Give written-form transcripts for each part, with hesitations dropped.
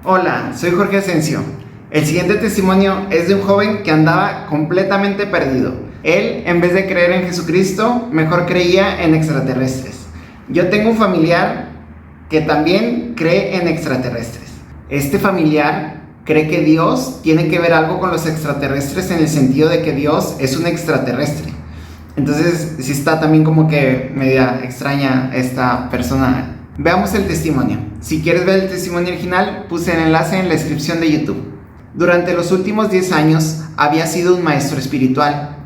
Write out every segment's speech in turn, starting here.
Hola, soy Jorge Asensio. El siguiente testimonio es de un joven que andaba completamente perdido. Él, en vez de creer en Jesucristo, mejor creía en extraterrestres. Yo tengo un familiar que también cree en extraterrestres. Este familiar cree que Dios tiene que ver algo con los extraterrestres en el sentido de que Dios es un extraterrestre. Entonces, sí está también como que media extraña esta persona. Veamos el testimonio. Si quieres ver el testimonio original, puse el enlace en la descripción de YouTube. Durante los últimos 10 años había sido un maestro espiritual.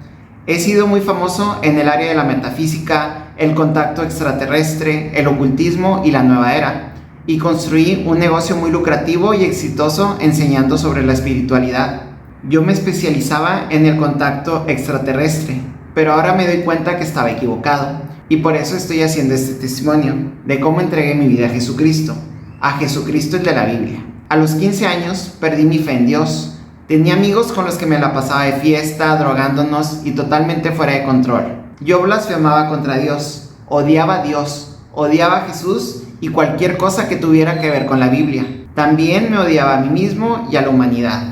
He sido muy famoso en el área de la metafísica, el contacto extraterrestre, el ocultismo y la nueva era. Y construí un negocio muy lucrativo y exitoso enseñando sobre la espiritualidad. Yo me especializaba en el contacto extraterrestre, pero ahora me doy cuenta que estaba equivocado. Y por eso estoy haciendo este testimonio de cómo entregué mi vida a Jesucristo el de la Biblia. A los 15 años perdí mi fe en Dios. Tenía amigos con los que me la pasaba de fiesta, drogándonos y totalmente fuera de control. Yo blasfemaba contra Dios, odiaba a Jesús y cualquier cosa que tuviera que ver con la Biblia. También me odiaba a mí mismo y a la humanidad.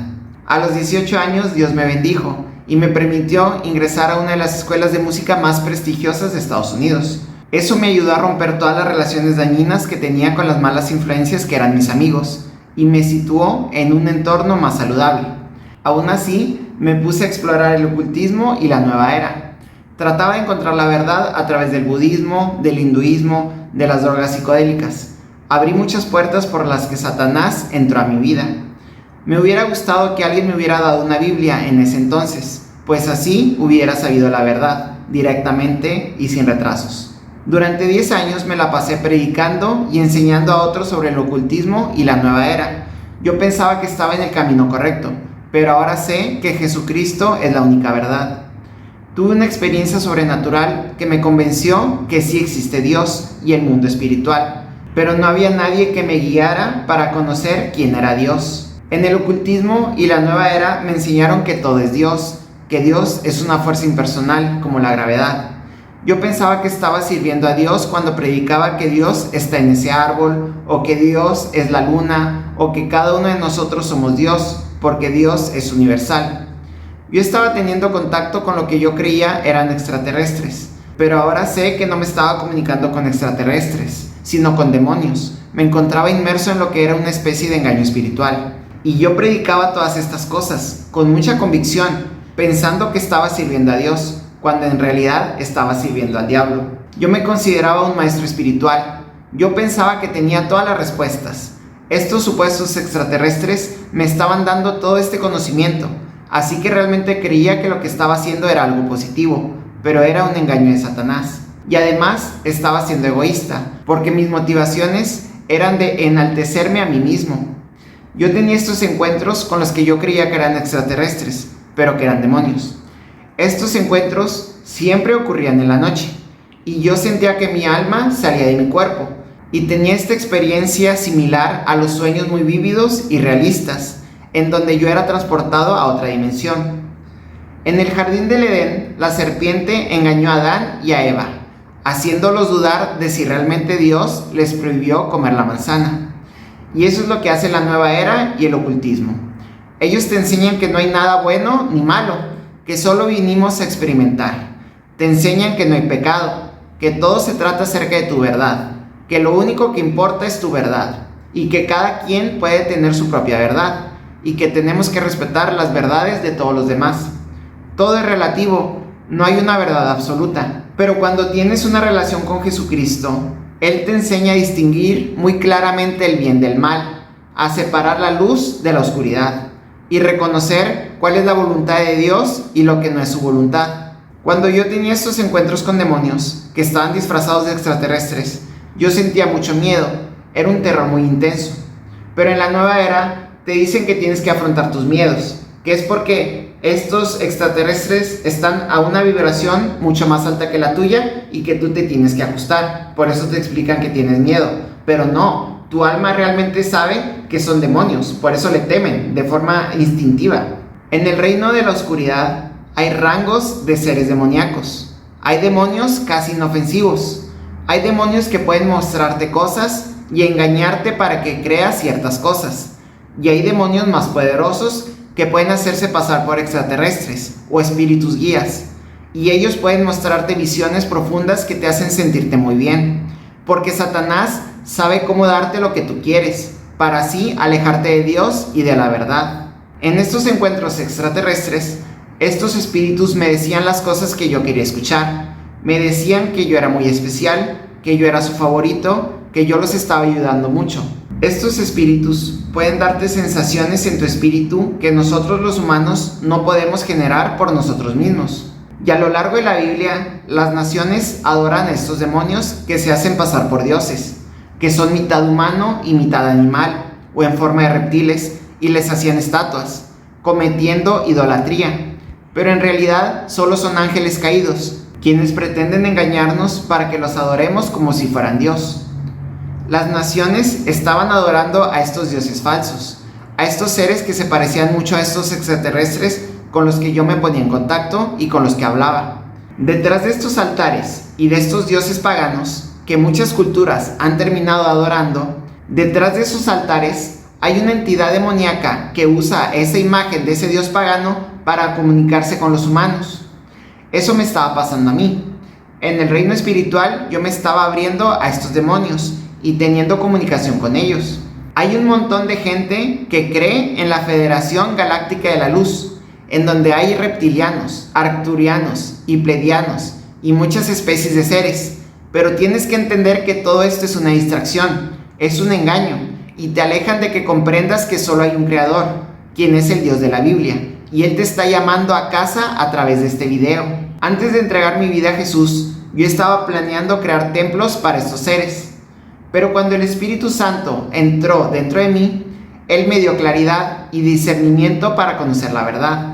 A los 18 años Dios me bendijo y me permitió ingresar a una de las escuelas de música más prestigiosas de Estados Unidos. Eso me ayudó a romper todas las relaciones dañinas que tenía con las malas influencias que eran mis amigos y me situó en un entorno más saludable. Aún así, me puse a explorar el ocultismo y la nueva era. Trataba de encontrar la verdad a través del budismo, del hinduismo, de las drogas psicodélicas. Abrí muchas puertas por las que Satanás entró a mi vida. Me hubiera gustado que alguien me hubiera dado una Biblia en ese entonces, pues así hubiera sabido la verdad, directamente y sin retrasos. Durante 10 años me la pasé predicando y enseñando a otros sobre el ocultismo y la nueva era. Yo pensaba que estaba en el camino correcto, pero ahora sé que Jesucristo es la única verdad. Tuve una experiencia sobrenatural que me convenció que sí existe Dios y el mundo espiritual, pero no había nadie que me guiara para conocer quién era Dios. En el ocultismo y la nueva era me enseñaron que todo es Dios, que Dios es una fuerza impersonal como la gravedad. Yo pensaba que estaba sirviendo a Dios cuando predicaba que Dios está en ese árbol, o que Dios es la luna, o que cada uno de nosotros somos Dios, porque Dios es universal. Yo estaba teniendo contacto con lo que yo creía eran extraterrestres, pero ahora sé que no me estaba comunicando con extraterrestres, sino con demonios. Me encontraba inmerso en lo que era una especie de engaño espiritual. Y yo predicaba todas estas cosas con mucha convicción, pensando que estaba sirviendo a Dios, cuando en realidad estaba sirviendo al diablo. Yo me consideraba un maestro espiritual. Yo pensaba que tenía todas las respuestas. Estos supuestos extraterrestres me estaban dando todo este conocimiento, así que realmente creía que lo que estaba haciendo era algo positivo, pero era un engaño de Satanás. Y además estaba siendo egoísta, porque mis motivaciones eran de enaltecerme a mí mismo. Yo tenía estos encuentros con los que yo creía que eran extraterrestres, pero que eran demonios. Estos encuentros siempre ocurrían en la noche, y yo sentía que mi alma salía de mi cuerpo, y tenía esta experiencia similar a los sueños muy vívidos y realistas, en donde yo era transportado a otra dimensión. En el jardín del Edén, la serpiente engañó a Adán y a Eva, haciéndolos dudar de si realmente Dios les prohibió comer la manzana. Y eso es lo que hace la nueva era y el ocultismo. Ellos te enseñan que no hay nada bueno ni malo, que solo vinimos a experimentar. Te enseñan que no hay pecado, que todo se trata acerca de tu verdad, que lo único que importa es tu verdad, y que cada quien puede tener su propia verdad, y que tenemos que respetar las verdades de todos los demás. Todo es relativo, no hay una verdad absoluta, pero cuando tienes una relación con Jesucristo, Él te enseña a distinguir muy claramente el bien del mal, a separar la luz de la oscuridad y reconocer cuál es la voluntad de Dios y lo que no es su voluntad. Cuando yo tenía estos encuentros con demonios que estaban disfrazados de extraterrestres, yo sentía mucho miedo, era un terror muy intenso. Pero en la nueva era te dicen que tienes que afrontar tus miedos, que es porque estos extraterrestres están a una vibración mucho más alta que la tuya y que tú te tienes que ajustar. Por eso te explican que tienes miedo. Pero no, tu alma realmente sabe que son demonios, por eso le temen de forma instintiva. En el reino de la oscuridad hay rangos de seres demoníacos. Hay demonios casi inofensivos. Hay demonios que pueden mostrarte cosas y engañarte para que creas ciertas cosas. y hay demonios más poderosos que pueden hacerse pasar por extraterrestres o espíritus guías, y ellos pueden mostrarte visiones profundas que te hacen sentirte muy bien, porque Satanás sabe cómo darte lo que tú quieres, para así alejarte de Dios y de la verdad. En estos encuentros extraterrestres, estos espíritus me decían las cosas que yo quería escuchar. Me decían que yo era muy especial, que yo era su favorito, que yo los estaba ayudando mucho. Estos espíritus pueden darte sensaciones en tu espíritu que nosotros los humanos no podemos generar por nosotros mismos. Y a lo largo de la Biblia, las naciones adoran a estos demonios que se hacen pasar por dioses, que son mitad humano y mitad animal, o en forma de reptiles, y les hacían estatuas, cometiendo idolatría. Pero en realidad solo son ángeles caídos, quienes pretenden engañarnos para que los adoremos como si fueran Dios. Las naciones estaban adorando a estos dioses falsos, a estos seres que se parecían mucho a estos extraterrestres con los que yo me ponía en contacto y con los que hablaba. Detrás de estos altares y de estos dioses paganos, que muchas culturas han terminado adorando, detrás de esos altares hay una entidad demoníaca que usa esa imagen de ese dios pagano para comunicarse con los humanos. Eso me estaba pasando a mí. En el reino espiritual yo me estaba abriendo a estos demonios y teniendo comunicación con ellos. Hay un montón de gente que cree en la Federación Galáctica de la Luz, en donde hay reptilianos, arcturianos y pleiadianos y muchas especies de seres, pero tienes que entender que todo esto es una distracción, es un engaño, y te alejan de que comprendas que solo hay un creador, quien es el Dios de la Biblia, y Él te está llamando a casa a través de este video. Antes de entregar mi vida a Jesús, yo estaba planeando crear templos para estos seres, pero cuando el Espíritu Santo entró dentro de mí, Él me dio claridad y discernimiento para conocer la verdad.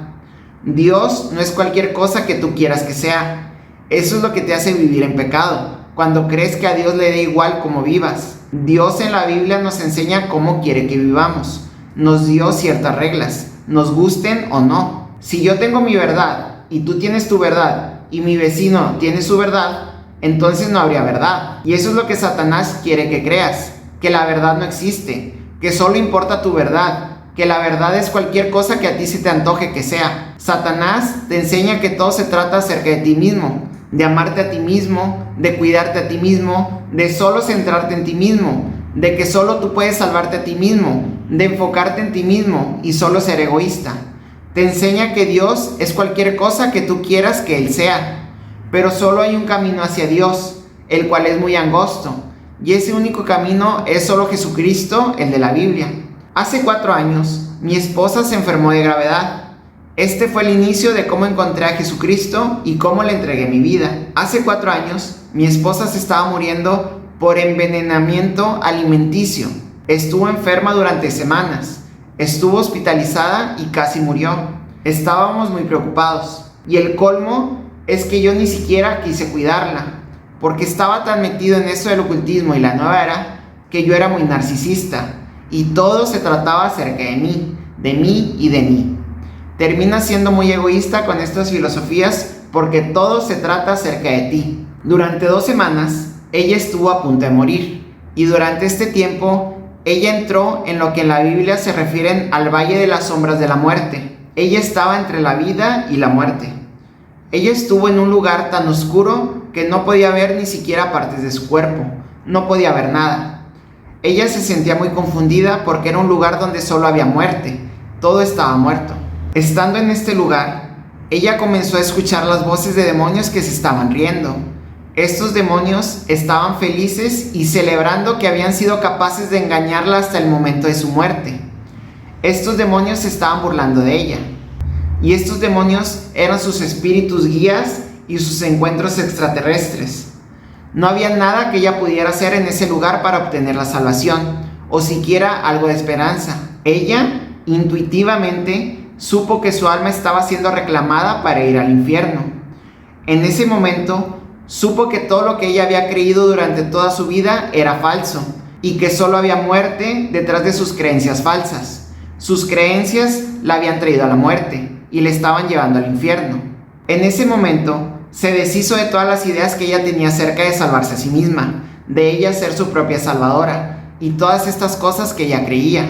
Dios no es cualquier cosa que tú quieras que sea. Eso es lo que te hace vivir en pecado, cuando crees que a Dios le da igual cómo vivas. Dios en la Biblia nos enseña cómo quiere que vivamos. Nos dio ciertas reglas, nos gusten o no. Si yo tengo mi verdad y tú tienes tu verdad y mi vecino tiene su verdad, entonces no habría verdad. Y eso es lo que Satanás quiere que creas, que la verdad no existe, que solo importa tu verdad, que la verdad es cualquier cosa que a ti se te antoje que sea. Satanás te enseña que todo se trata acerca de ti mismo, de amarte a ti mismo, de cuidarte a ti mismo, de solo centrarte en ti mismo, de que solo tú puedes salvarte a ti mismo, de enfocarte en ti mismo y solo ser egoísta. Te enseña que Dios es cualquier cosa que tú quieras que Él sea, pero solo hay un camino hacia Dios, el cual es muy angosto, y ese único camino es solo Jesucristo, el de la Biblia. Hace 4 años, mi esposa se enfermó de gravedad. Este fue el inicio de cómo encontré a Jesucristo y cómo le entregué mi vida. Hace 4 años, mi esposa se estaba muriendo por envenenamiento alimenticio. Estuvo enferma durante semanas. Estuvo hospitalizada y casi murió. Estábamos muy preocupados. Y el colmo es que yo ni siquiera quise cuidarla, porque estaba tan metido en eso del ocultismo y la nueva era, que yo era muy narcisista. Y todo se trataba acerca de mí y de mí. Termina siendo muy egoísta con estas filosofías porque todo se trata acerca de ti. Durante 2 semanas, ella estuvo a punto de morir. Y durante este tiempo, ella entró en lo que en la Biblia se refieren al valle de las sombras de la muerte. Ella estaba entre la vida y la muerte. Ella estuvo en un lugar tan oscuro que no podía ver ni siquiera partes de su cuerpo. No podía ver nada. Ella se sentía muy confundida porque era un lugar donde solo había muerte. Todo estaba muerto. Estando en este lugar, ella comenzó a escuchar las voces de demonios que se estaban riendo. Estos demonios estaban felices y celebrando que habían sido capaces de engañarla hasta el momento de su muerte. Estos demonios se estaban burlando de ella. Y estos demonios eran sus espíritus guías y sus encuentros extraterrestres. No había nada que ella pudiera hacer en ese lugar para obtener la salvación, o siquiera algo de esperanza. Ella, intuitivamente, supo que su alma estaba siendo reclamada para ir al infierno. En ese momento, supo que todo lo que ella había creído durante toda su vida era falso, y que solo había muerte detrás de sus creencias falsas. Sus creencias la habían traído a la muerte, y le estaban llevando al infierno. En ese momento, se deshizo de todas las ideas que ella tenía acerca de salvarse a sí misma, de ella ser su propia salvadora, y todas estas cosas que ella creía.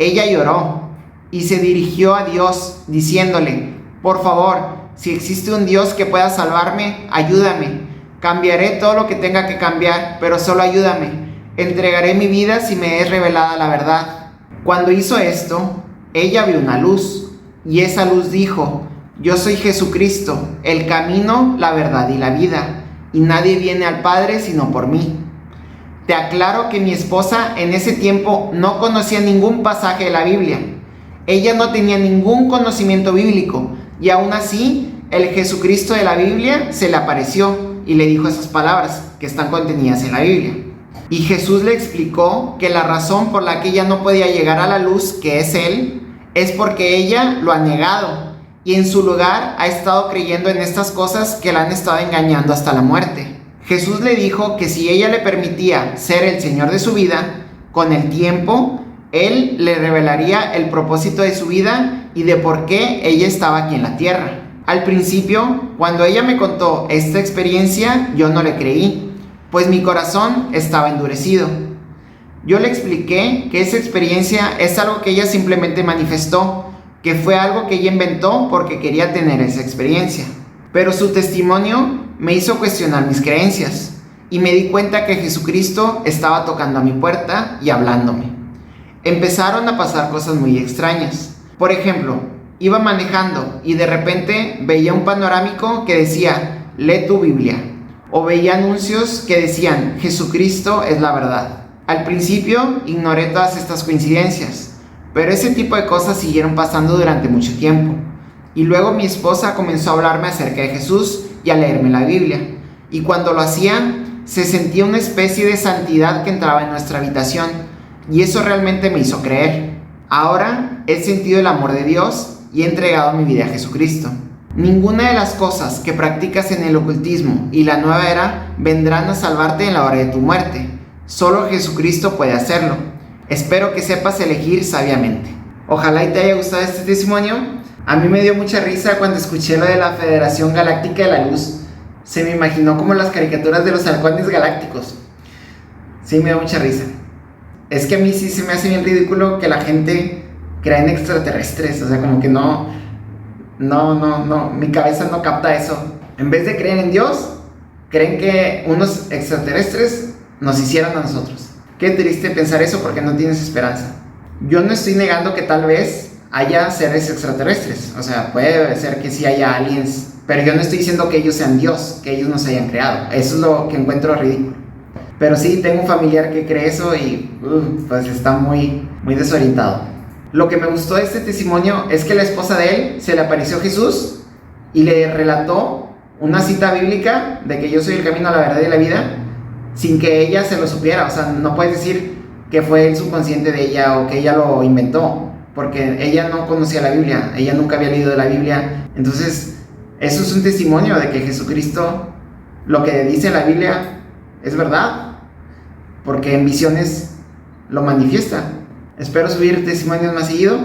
Ella lloró y se dirigió a Dios diciéndole: por favor, si existe un Dios que pueda salvarme, ayúdame. Cambiaré todo lo que tenga que cambiar, pero solo ayúdame. Entregaré mi vida si me es revelada la verdad. Cuando hizo esto, ella vio una luz, y esa luz dijo: yo soy Jesucristo, el camino, la verdad y la vida, y nadie viene al Padre sino por mí. Te aclaro que mi esposa en ese tiempo no conocía ningún pasaje de la Biblia. Ella no tenía ningún conocimiento bíblico, y aún así el Jesucristo de la Biblia se le apareció y le dijo esas palabras que están contenidas en la Biblia. Y Jesús le explicó que la razón por la que ella no podía llegar a la luz, que es Él, es porque ella lo ha negado, y en su lugar ha estado creyendo en estas cosas que la han estado engañando hasta la muerte. Jesús le dijo que si ella le permitía ser el Señor de su vida, con el tiempo, Él le revelaría el propósito de su vida y de por qué ella estaba aquí en la tierra. Al principio, cuando ella me contó esta experiencia, yo no le creí, pues mi corazón estaba endurecido. Yo le expliqué que esa experiencia es algo que ella simplemente manifestó, que fue algo que ella inventó porque quería tener esa experiencia. Pero su testimonio me hizo cuestionar mis creencias y me di cuenta que Jesucristo estaba tocando a mi puerta y hablándome. Empezaron a pasar cosas muy extrañas. Por ejemplo, iba manejando y de repente veía un panorámico que decía: lee tu Biblia, o veía anuncios que decían: Jesucristo es la verdad. Al principio ignoré todas estas coincidencias, pero ese tipo de cosas siguieron pasando durante mucho tiempo. Y luego mi esposa comenzó a hablarme acerca de Jesús y a leerme la Biblia. Y cuando lo hacía, se sentía una especie de santidad que entraba en nuestra habitación. Y eso realmente me hizo creer. Ahora he sentido el amor de Dios y he entregado mi vida a Jesucristo. Ninguna de las cosas que practicas en el ocultismo y la nueva era vendrán a salvarte en la hora de tu muerte. Solo Jesucristo puede hacerlo. Espero que sepas elegir sabiamente. Ojalá y te haya gustado este testimonio. A mí me dio mucha risa cuando escuché lo de la Federación Galáctica de la Luz. Se me imaginó como las caricaturas de los halcones galácticos. Sí, me dio mucha risa. Es que a mí sí se me hace bien ridículo que la gente crea en extraterrestres. O sea, como que no, mi cabeza no capta eso. En vez de creer en Dios, creen que unos extraterrestres nos hicieron a nosotros. Qué triste pensar eso, porque no tienes esperanza. Yo no estoy negando que tal vez haya seres extraterrestres. O sea, puede ser que sí haya aliens, pero yo no estoy diciendo que ellos sean Dios, que ellos nos hayan creado. Eso es lo que encuentro ridículo. Pero sí, tengo un familiar que cree eso y pues está muy desorientado. Lo que me gustó de este testimonio es que la esposa de él se le apareció Jesús y le relató una cita bíblica de que yo soy el camino, la verdad y la vida, sin que ella se lo supiera. O sea, no puedes decir que fue el subconsciente de ella o que ella lo inventó, porque ella no conocía la Biblia, ella nunca había leído la Biblia. Entonces, eso es un testimonio de que Jesucristo, lo que dice la Biblia, es verdad, porque en visiones lo manifiesta. Espero subir testimonios más seguido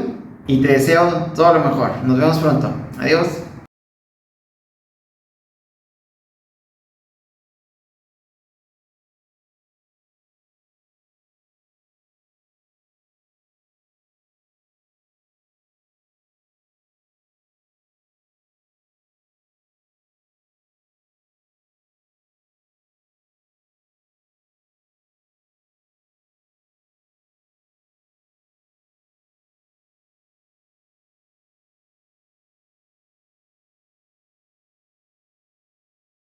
y te deseo todo lo mejor. Nos vemos pronto. Adiós.